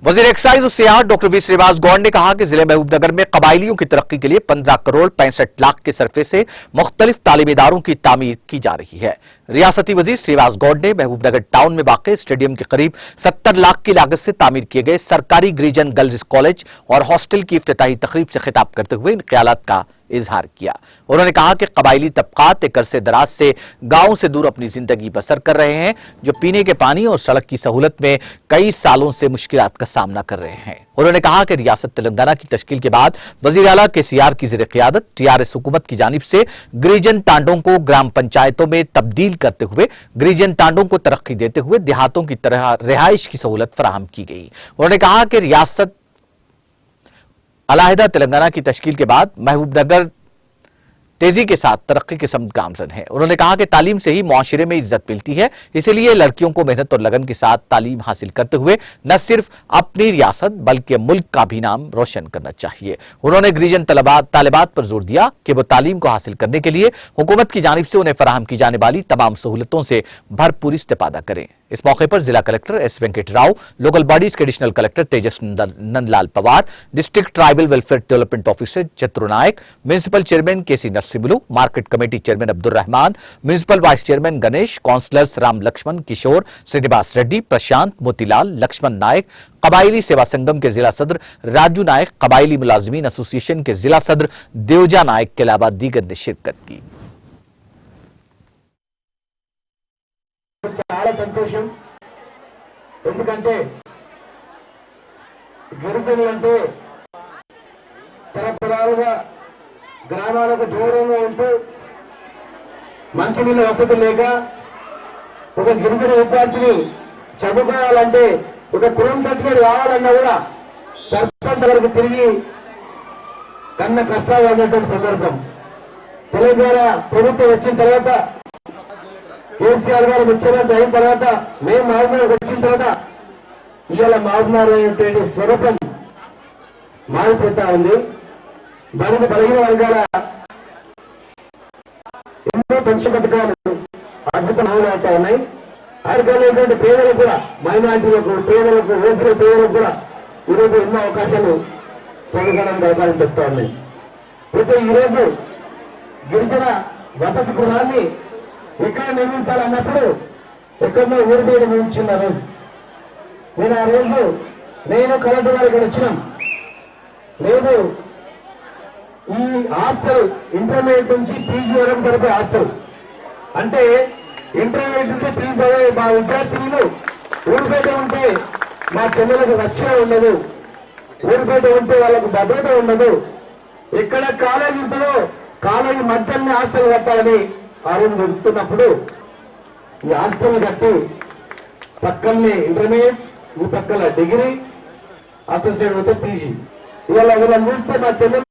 वजीर एक्साइज और सियाहत doctor V Shrivas Gaur ने कहा कि जिले महबूबनगर में कबायलियों की तरक्की के लिए 15 करोड़ 65 लाख के सरफे से मुख्तलिफ तालीमी इदारों की तामीर की जा रही है। रियासती वजीर श्रीवास गौड़ ने महबूबनगर टाउन में वाक़े स्टेडियम के करीब 70 लाख की लागत से तामीर किए गए सरकारी गिरिजन गर्ल्स कॉलेज और हॉस्टल की इफ्तिताही तकरीब से खिताब करते हुए इन ख्यालात का इजहार किया। उन्होंने कहा कि कबायली तबकात एक अरसे दराज से गांव से दूर अपनी जिंदगी बसर कर रहे हैं, जो पीने के पानी और सड़क की सहूलत में कई सालों से मुश्किलात का सामना कर रहे हैं। उन्होंने कहा कि रियासत तेलंगाना की तश्कील के बाद वजीर आला केसीआर की ज़ेर क़ियादत टीआरएस हुकूमत की जानिब से गिरिजन तांडों को ग्राम पंचायतों में तब्दील करते हुए गिरिजन तांडों को तरक्की देते हुए देहातों की तरह रिहाइश की सहूलत फराहम की गई। उन्होंने कहा कि रियासत अलहदा तेलंगाना की तश्कील के बाद महबूबनगर तेजी के साथ तरक्की के समत गामजन है। उन्होंने कहा कि तालीम से ही मुआशरे में इज्जत मिलती है, इसलिए लड़कियों को मेहनत और लगन के साथ तालीम हासिल करते हुए न सिर्फ अपनी रियासत बल्कि मुल्क का भी नाम रोशन करना चाहिए। उन्होंने गिरिजन तालिबात पर जोर दिया कि वो तालीम को हासिल करने के लिए हुकूमत की जानिब से उन्हें फराहम की जाने वाली तमाम सहूलतों से भरपूर इस्तेफादा करें। इस मौके पर जिला collector S Venkat Rao, local bodies के additional collector Tejas Nandlal Pawar, district tribal welfare development officer Chatur Nayak, municipal chairman KC Narasimhulu, market committee chairman Abdul Rahman, municipal vice chairman Ganesh, councillors Ram Lakshman, Kishore, Srinivas Reddy, Prashant, Motilal, Lakshman Nayak, कबायली सेवा संगम के जिला सदर राजू नायक, कबायली मुलाजिमीन एसोसिएशन के जिला सदर देवजा नायक के अलावा दीगर ने शिरकत की। చాలా సంతోషం। ఎందుకంటే గిరిజనులంటే తరతరాలుగా గ్రామాలకు దూరంగా ఉంటూ మంచినీళ్ళ వసతి లేక ఒక గిరిజన విద్యార్థిని చదువుకోవాలంటే ఒక కులం సర్టిఫికేట్ కావాలన్నా కూడా సర్పంచ్ వరకు తిరిగి కన్న కష్టాలు ఉన్నటువంటి సందర్భం తెలంగాణ ప్రభుత్వం వచ్చిన తర్వాత కేసీఆర్ గారు ముఖ్యమంత్రి అయిన తర్వాత మేము మహబూబ్నగర్ వచ్చిన తర్వాత ఇవాళ మహబూబ్నగర్ అనేటువంటి స్వరూపం మారిపోతా ఉంది। దానికి బలహీన వర్గాల ఎన్నో సంక్షేమ పథకాలు అద్భుతం అమలు అవుతా ఉన్నాయి। అర్హులైనటువంటి పేదలకు కూడా, మైనార్టీలకు, పేదలకు, ఓసీల పేదలకు కూడా ఈరోజు ఎన్నో అవకాశాలు చదువుకోవడానికి అవకాశం చెప్తా ఉన్నాయి। అయితే ఈరోజు గిరిజన వసతి గృహాన్ని ఎక్కడ నిర్మించాలన్నప్పుడు ఎక్కడో ఊరి బయట నిర్మించింది ఆ రోజు। నేను ఆ రోజు కలెక్టర్ గారు ఇక్కడ వచ్చినాం, లేదు ఈ హాస్టల్ ఇంటర్మీడియట్ నుంచి పీజీ వరకు సరిపోయే హాస్టల్ అంటే ఇంటర్మీడియట్ నుంచి పీజీ అయ్యే మా విద్యార్థులు ఊరి బయట ఉంటే మా చెల్లెలకు రక్షణ ఉండదు, ఊరి బయట ఉంటే వాళ్ళకు భద్రత ఉండదు, ఎక్కడ కాలేజీ ఉంటుందో కాలేజీ మధ్యలోనే హాస్టల్ కట్టాలని ఆ రోజు వెళ్తున్నప్పుడు ఈ హాస్టల్ కట్టి పక్కనే ఇంటర్మీడియట్, ఈ పక్కన డిగ్రీ, అతని సైడ్ పోతే పీజీ। ఇవాళ వీళ్ళని చూస్తే మా చెల్లెలు